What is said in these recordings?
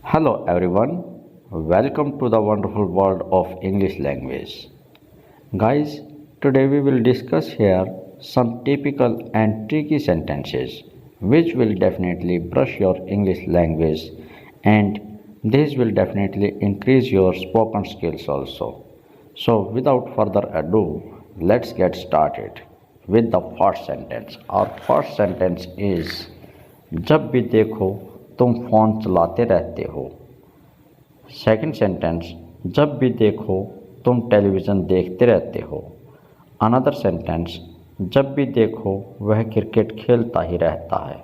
Hello everyone, welcome to the wonderful world of English language. Guys, today we will discuss here some typical and tricky sentences which will definitely brush your English language and this will definitely increase your spoken skills also. So without further ado, let's get started with the first sentence. Our first sentence is जब भी देखो तुम phone चलाते रहते हो। Second sentence जब भी देखो तुम टेलीविज़न देखते रहते हो। अनदर सेंटेंस जब भी देखो वह क्रिकेट खेलता ही रहता है।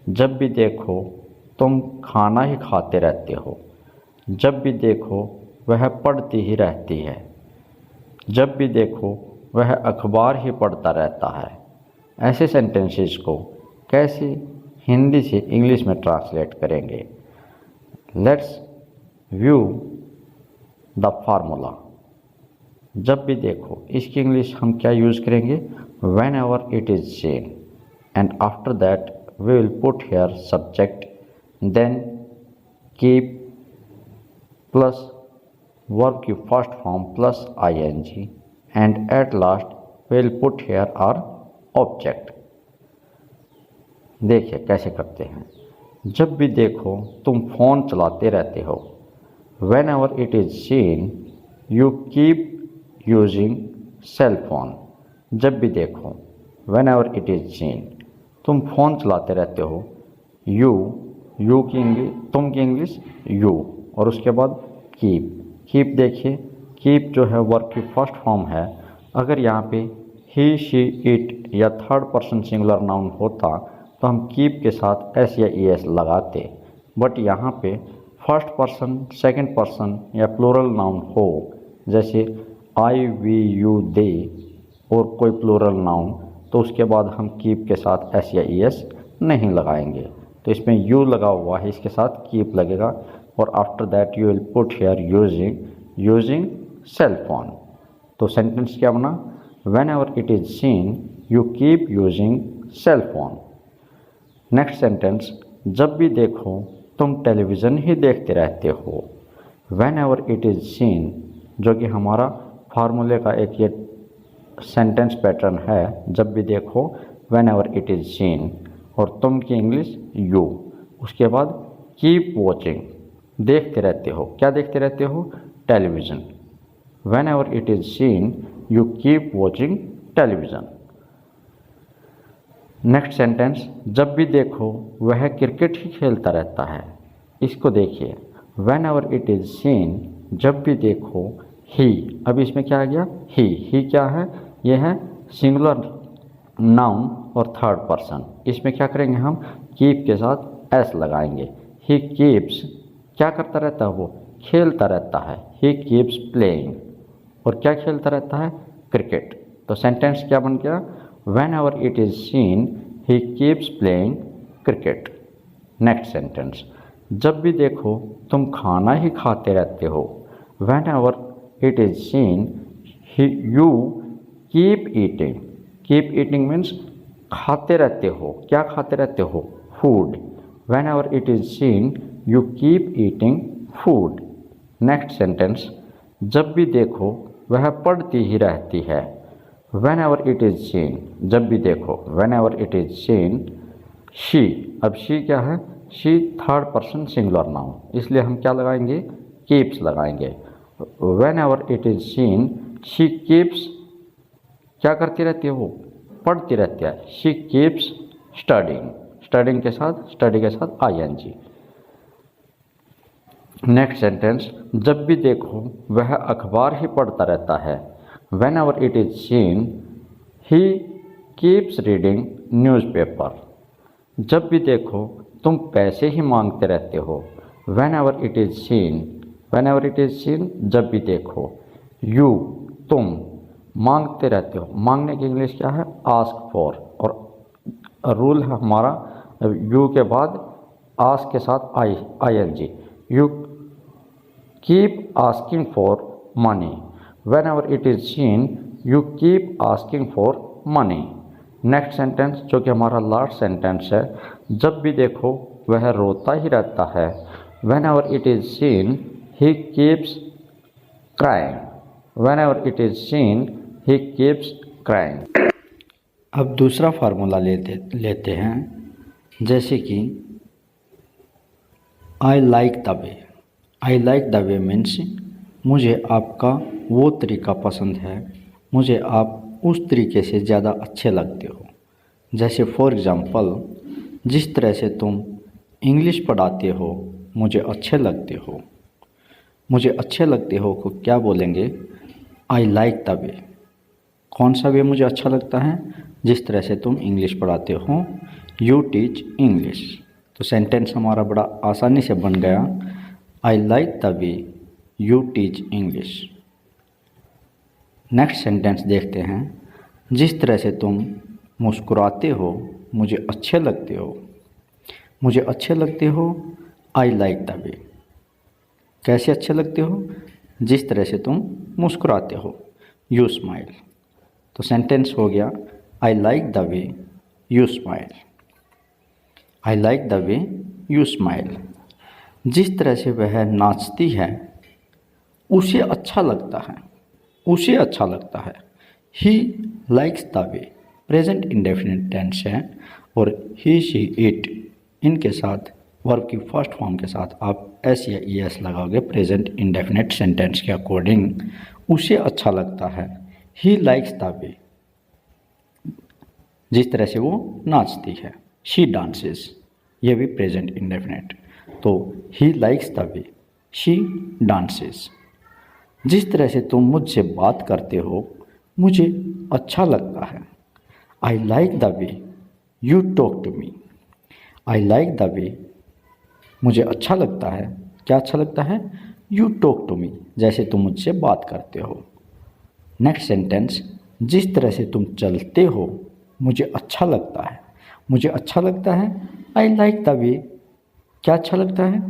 जब भी देखो तुम खाना ही खाते रहते हो। जब भी देखो वह पढ़ती ही रहती है। जब भी देखो वह अखबार ही पढ़ता रहता है। ऐसे सेंटेंसेस को कैसे हिंदी से इंग्लिश में ट्रांसलेट करेंगे? Let's view the formula. जब भी देखो इसकी इंग्लिश हम क्या यूज़ करेंगे? Whenever it is seen and after that we will put here subject then keep plus verb की first form plus ing and at last we will put here our object। देखिए कैसे करते हैं। जब भी देखो तुम फ़ोन चलाते रहते हो। Whenever it is seen you keep using cell phone. जब भी देखो whenever it is seen तुम फ़ोन चलाते रहते हो। यू की इंग्लिश, तुम की इंग्लिश यू, और उसके बाद कीप देखिए, कीप जो है वर्ब की फर्स्ट फॉर्म है। अगर यहाँ पे ही शी इट या थर्ड पर्सन सिंगुलर नाउन होता तो हम कीप के साथ एस या ईएस लगाते, बट यहाँ पे फर्स्ट पर्सन, सेकंड पर्सन या प्लूरल नाउन हो, जैसे आई, वी, यू, दे और कोई प्लूरल नाउन, तो उसके बाद हम कीप के साथ एस या ईएस नहीं लगाएंगे। तो इसमें यू लगा हुआ है, इसके साथ कीप लगेगा और after that you will put here using cell phone. तो सेंटेंस क्या बना? Whenever it is seen you keep using cell phone. Next sentence जब भी देखो तुम टेलीविज़न ही देखते रहते हो। Whenever it is seen जो कि हमारा फार्मूले का एक ये सेंटेंस पैटर्न है। जब भी देखो whenever it is scene और तुम की इंग्लिश यू, उसके बाद कीप वॉचिंग, देखते रहते हो। क्या देखते रहते हो? Television. When ever it is seen you keep watching television. Next sentence जब भी देखो वह क्रिकेट ही खेलता रहता है। इसको देखिए, when ever it is scene जब भी देखो ही, अब इसमें क्या आ गया? ही क्या है? ये है सिंगुलर नाउन और थर्ड पर्सन। इसमें क्या करेंगे हम? कीप के साथ एस लगाएंगे। ही कीप्स, क्या करता रहता है? वो खेलता रहता है। ही कीप्स प्लेइंग, और क्या खेलता रहता है? क्रिकेट। तो सेंटेंस क्या बन गया? When ever it is scene he keeps playing cricket. Next sentence जब भी देखो तुम खाना ही खाते रहते हो। Whenever it is seen you keep eating. Keep eating means खाते रहते हो। क्या खाते रहते हो? Food. When ever it is seen you keep eating food. Next sentence जब भी देखो वह पढ़ती ही रहती है। When ever it is scene जब भी देखो whenever it is scene she, अब शी क्या है? She third person singular noun, इसलिए हम क्या लगाएंगे? कीप्स लगाएंगे। When ever it is scene she keeps, क्या करती रहती है? वो पढ़ती रहती है। शी कीप्स स्टडिंग, स्टडी के साथ ing। नेक्स्ट सेंटेंस जब भी देखो वह अखबार ही पढ़ता रहता है। When ever it is scene he keeps reading newspaper. जब भी देखो तुम पैसे ही मांगते रहते हो। Whenever it is scene जब भी देखो यू, तुम मांगते रहते हो। मांगने की इंग्लिश क्या है? आस्क फॉर, और रूल है हमारा यू के बाद आस्क के साथ ing। You keep asking for money. When ever it is seen you keep asking for money. Next sentence जो कि हमारा लास्ट सेंटेंस है, जब भी देखो वह रोता ही रहता है। Whenever it is seen, he keeps crying. Whenever it is seen, he keeps crying. अब दूसरा फार्मूला लेते हैं, जैसे कि आई like the way. I like the way means मुझे आपका वो तरीका पसंद है, मुझे आप उस तरीके से ज़्यादा अच्छे लगते हो। जैसे फॉर एग्ज़ाम्पल, जिस तरह से तुम इंग्लिश पढ़ाते हो मुझे अच्छे लगते हो। मुझे अच्छे लगते हो को क्या बोलेंगे? आई लाइक द वे। कौन सा वे मुझे अच्छा लगता है? जिस तरह से तुम इंग्लिश पढ़ाते हो। You teach English. तो सेंटेंस हमारा बड़ा आसानी से बन गया, आई like the way you teach English. Next sentence देखते हैं, जिस तरह से तुम मुस्कुराते हो मुझे अच्छे लगते हो। मुझे अच्छे लगते हो, आई लाइक द वे। कैसे अच्छे लगते हो? जिस तरह से तुम मुस्कुराते हो, यू स्माइल। तो सेंटेंस हो गया, आई like the way you smile. I like the way you smile. जिस तरह से वह नाचती है उसे अच्छा लगता है। उसे अच्छा लगता है, he likes the way. Present indefinite tense है और ही शी इट इनके साथ वर्ब की फर्स्ट फॉर्म के साथ आप एस या ई एस लगाओगे प्रेजेंट इंडेफिनिट सेंटेंस के अकॉर्डिंग। उसे अच्छा लगता है, ही लाइक्स द वे। जिस तरह से वो नाचती है, शी डांसेस, ये भी प्रेजेंट इंडेफिनिट। तो ही likes the way she dances. जिस तरह से तुम मुझसे बात करते हो मुझे अच्छा लगता है, I like the way you talk to me. I like the way, मुझे अच्छा लगता है। क्या अच्छा लगता है? यू टॉक टू मी, जैसे तुम मुझसे बात करते हो। नेक्स्ट सेंटेंस, जिस तरह से तुम चलते हो मुझे अच्छा लगता है। मुझे अच्छा लगता है, आई लाइक द वे। क्या अच्छा लगता है?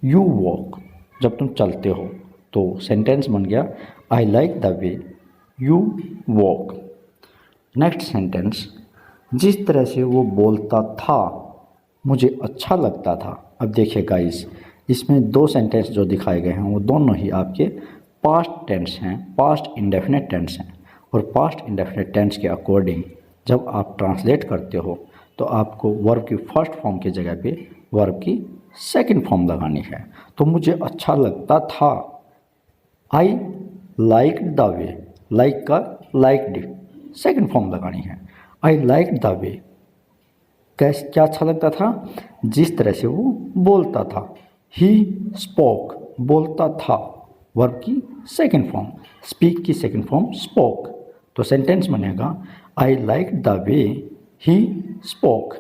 यू वॉक, जब तुम चलते हो। तो सेंटेंस बन गया, आई like the way you walk. Next sentence, जिस तरह से वो बोलता था मुझे अच्छा लगता था। अब देखिए गाइस, इसमें दो सेंटेंस जो दिखाए गए हैं वो दोनों ही आपके पास्ट टेंस हैं, पास्ट इंडेफिनिट टेंस हैं। और पास्ट इंडेफिनिट टेंस के अकॉर्डिंग जब आप ट्रांसलेट करते हो तो आपको वर्ब की फर्स्ट फॉर्म की जगह पे वर्ब की सेकंड फॉर्म लगानी है। तो मुझे अच्छा लगता था, आई लाइक द वे, लाइक का लाइक्ड सेकंड फॉर्म लगानी है। आई लाइक द वे, कैसे क्या अच्छा लगता था? जिस तरह से वो बोलता था। ही स्पोक, बोलता था, वर्ब की सेकंड फॉर्म। स्पीक की सेकंड फॉर्म स्पोक। तो सेंटेंस बनेगा, आई like the way he spoke.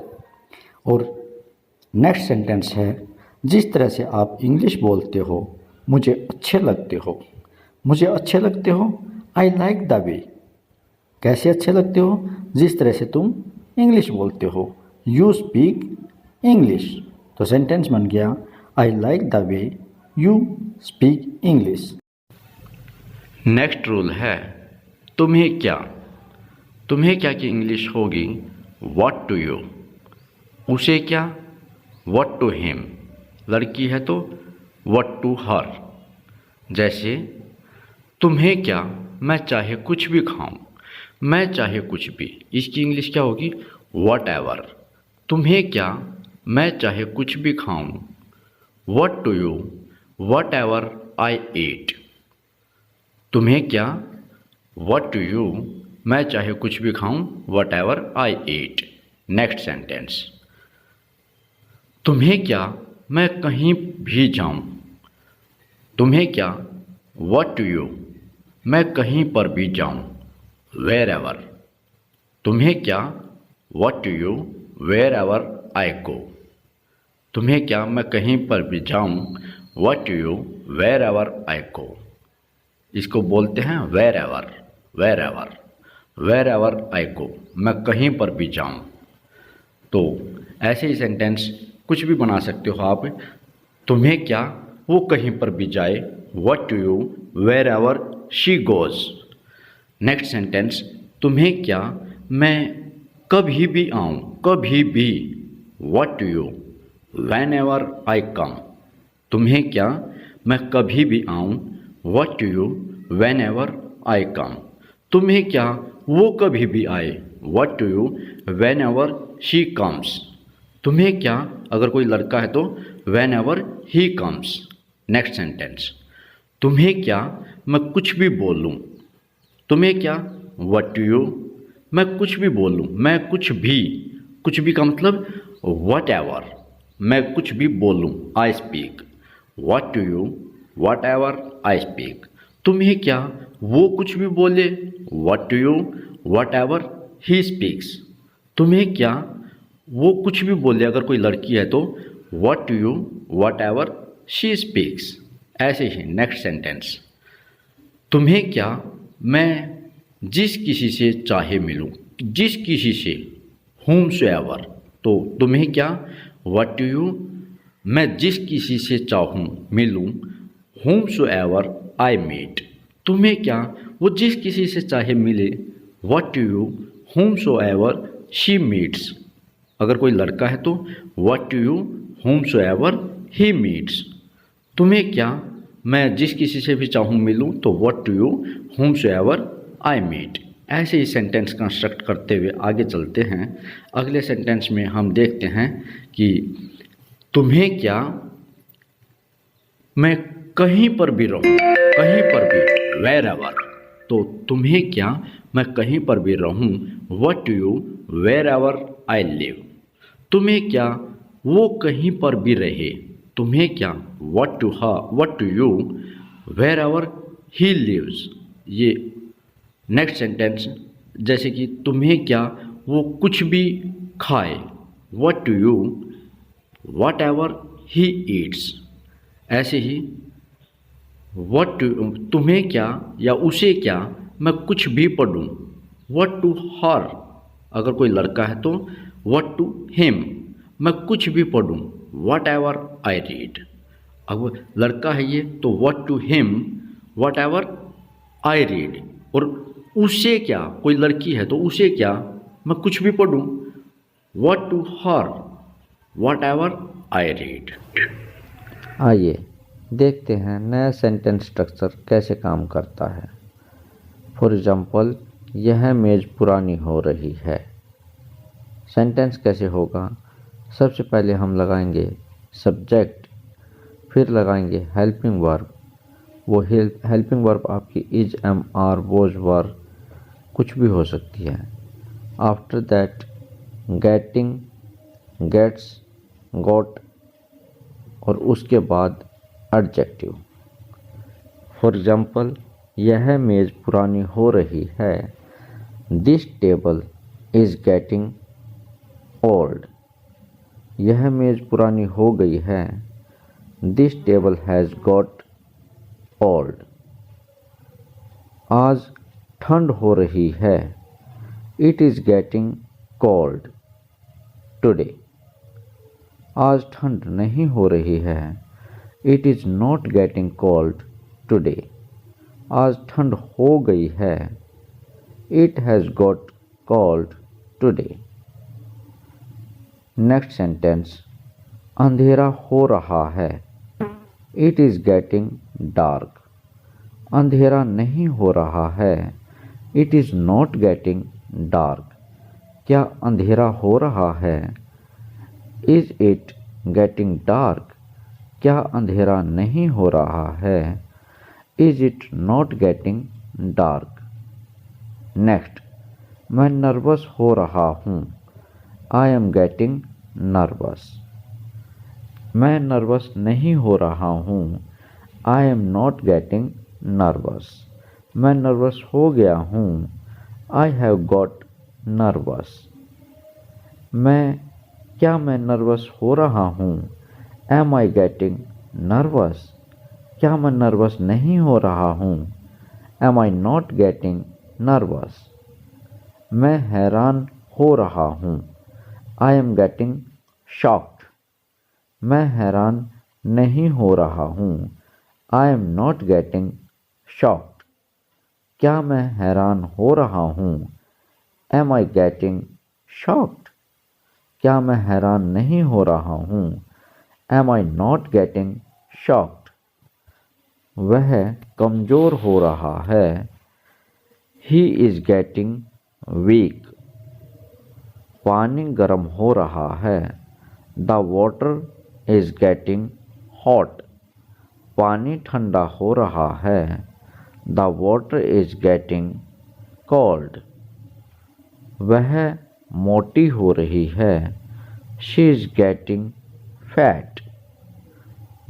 और नेक्स्ट सेंटेंस है, जिस तरह से आप इंग्लिश बोलते हो मुझे अच्छे लगते हो। मुझे अच्छे लगते हो, आई लाइक द वे। कैसे अच्छे लगते हो? जिस तरह से तुम इंग्लिश बोलते हो, यू स्पीक इंग्लिश। तो सेंटेंस बन गया, आई like the way you speak English. Next rule है, तुम्हें क्या। तुम्हें क्या की इंग्लिश होगी व्हाट टू यू। उसे क्या, व्हाट टू हिम। लड़की है तो व्हाट टू हर। जैसे तुम्हें क्या, मैं चाहे कुछ भी खाऊं। मैं चाहे कुछ भी, इसकी इंग्लिश क्या होगी? Whatever. तुम्हें क्या, मैं चाहे कुछ भी खाऊं। What to you, whatever I eat. तुम्हें क्या, व्हाट टू यू, मैं चाहे कुछ भी खाऊं, what ever I eat. Next sentence, तुम्हें क्या, मैं कहीं भी जाऊं। तुम्हें क्या, व्हाट टू यू, मैं कहीं पर भी जाऊं, वेयर एवर। तुम्हें क्या, what to you, wherever I go. तुम्हें क्या, मैं कहीं पर भी जाऊं, what to you, wherever I go. इसको बोलते हैं wherever, wherever, wherever I go, मैं कहीं पर भी जाऊं। तो ऐसे ही सेंटेंस कुछ भी बना सकते हो आप। तुम्हें क्या, वो कहीं पर भी जाए, what to you, wherever she goes. Next sentence, तुम्हें क्या, मैं कभी भी आऊँ, कभी भी, what to you, whenever I come. तुम्हें क्या, मैं कभी भी आऊँ, what to you, whenever I come. तुम्हें क्या, वो कभी भी आए, what to you, whenever she comes. तुम्हें क्या, अगर कोई लड़का है तो whenever he comes. Next sentence, तुम्हें क्या, मैं कुछ भी बोल लूँ। तुम्हें क्या, व्हाट टू यू, मैं कुछ भी बोल लूँ, मैं कुछ भी का मतलब व्हाट एवर, मैं कुछ भी बोल लूँ, I speak. What to you, whatever I speak. तुम्हें क्या, वो कुछ भी बोले, what to you, whatever he speaks. तुम्हें क्या, वो कुछ भी बोले, अगर कोई लड़की है तो what to you, whatever she speaks. ऐसे ही नेक्स्ट सेंटेंस, तुम्हें क्या, मैं जिस किसी से चाहे मिलूं, जिस किसी से, whom so ever। तो तुम्हें क्या, व्हाट टू यू, मैं जिस किसी से चाहूँ मिलूं, whom so ever I meet। तुम्हें क्या, वो जिस किसी से चाहे मिले, what to you, whom so ever she meets। अगर कोई लड़का है तो what to you, whom so ever he meets। तुम्हें क्या, मैं जिस किसी से भी चाहूँ मिलूँ, तो what to you, whom so ever I meet। ऐसे ही सेंटेंस कंस्ट्रक्ट करते हुए आगे चलते हैं। अगले सेंटेंस में हम देखते हैं कि तुम्हें क्या, मैं कहीं पर भी रहूँ, कहीं पर भी, वेर एवर। तो तुम्हें क्या, मैं कहीं पर भी रहूँ, what to you, wherever I live. तुम्हें क्या, वो कहीं पर भी रहे। तुम्हें क्या, what to her, what to you, wherever he lives. ये नेक्स्ट सेंटेंस, जैसे कि तुम्हें क्या, वो कुछ भी खाए, what to you, whatever he eats. ऐसे ही व्हाट टू, तुम्हें क्या या उसे क्या, मैं कुछ भी पढ़ूँ, व्हाट टू हर। अगर कोई लड़का है तो व्हाट टू हिम, मैं कुछ भी पढ़ूँ, व्हाट एवर आई रीड। अब लड़का है ये तो what to him, whatever I read. और उसे क्या, कोई लड़की है तो उसे क्या, मैं कुछ भी पढ़ूँ, what to her, whatever I read. आइए देखते हैं नया सेंटेंस स्ट्रक्चर कैसे काम करता है। फॉर एग्जाम्पल, यह मेज़ पुरानी हो रही है। सेंटेंस कैसे होगा, सबसे पहले हम लगाएंगे सब्जेक्ट, फिर लगाएंगे हेल्पिंग वर्ब। वो हेल्पिंग वर्ब आपकी is, am, are, was, were कुछ भी हो सकती है। After that getting, gets, got, और उसके बाद एडजेक्टिव। फॉर एग्जाम्पल, यह मेज़ पुरानी हो रही है। This table is getting old. यह मेज़ पुरानी हो गई है। This table has got old. आज ठंड हो रही है। It is getting cold today. आज ठंड नहीं हो रही है। It is not getting cold today. आज ठंड हो गई है। It has got cold today. Next sentence, अंधेरा हो रहा है। It is getting dark. अंधेरा नहीं हो रहा है। It is not getting dark. क्या अंधेरा हो रहा है? Is it getting dark? क्या अंधेरा नहीं हो रहा है? Is it not getting dark? Next, मैं नर्वस हो रहा हूँ। I am getting nervous. मैं नर्वस नहीं हो रहा हूँ। I am not getting nervous. मैं नर्वस हो गया हूँ। I have got nervous. क्या मैं नर्वस हो रहा हूँ? Am I getting nervous? क्या मैं नर्वस नहीं हो रहा हूँ? Am I not getting nervous? मैं हैरान हो रहा हूँ। I am getting shocked. मैं हैरान नहीं हो रहा हूँ। I am not getting shocked. क्या मैं हैरान हो रहा हूँ? Am I getting shocked? क्या मैं हैरान नहीं हो रहा हूँ? Am I not getting shocked. वह कमज़ोर हो रहा है. He is getting weak. पानी गर्म हो रहा है. The water is getting hot. पानी ठंडा हो रहा है. The water is getting cold. वह मोटी हो रही है. She is getting fat.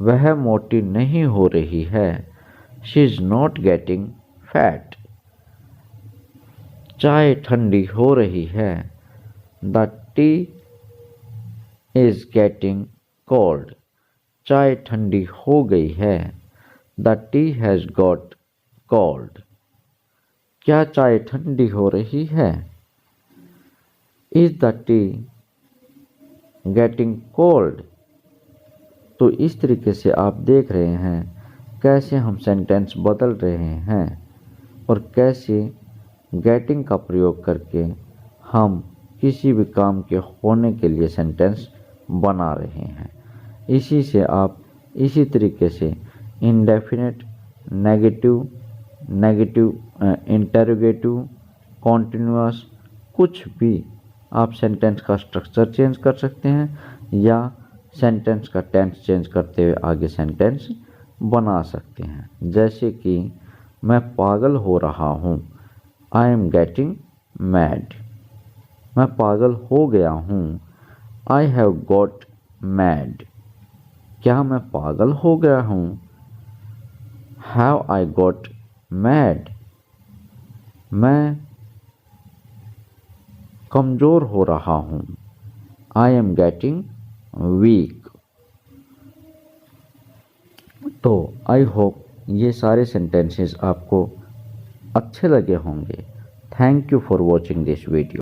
वह मोटी नहीं हो रही है. She is not getting fat. चाय ठंडी हो रही है. The tea is getting cold. चाय ठंडी हो गई है. The tea has got cold. क्या चाय ठंडी हो रही है? Is the tea getting cold? तो इस तरीके से आप देख रहे हैं कैसे हम सेंटेंस बदल रहे हैं और कैसे गेटिंग का प्रयोग करके हम किसी भी काम के होने के लिए सेंटेंस बना रहे हैं. इसी से आप इसी तरीके से इंडेफिनिट, नेगेटिव, इंटरोगेटिव, कॉन्टिन्यूअस, कुछ भी आप सेंटेंस का स्ट्रक्चर चेंज कर सकते हैं या सेंटेंस का टेंस चेंज करते हुए आगे सेंटेंस बना सकते हैं. जैसे कि मैं पागल हो रहा हूँ. I am getting mad. मैं पागल हो गया हूँ. I have got mad. क्या मैं पागल हो गया हूँ? Have I got mad. मैं कमज़ोर हो रहा हूँ. I am getting weak. तो आई होप ये सारे सेंटेंसेस आपको अच्छे लगे होंगे. Thank you for watching this video.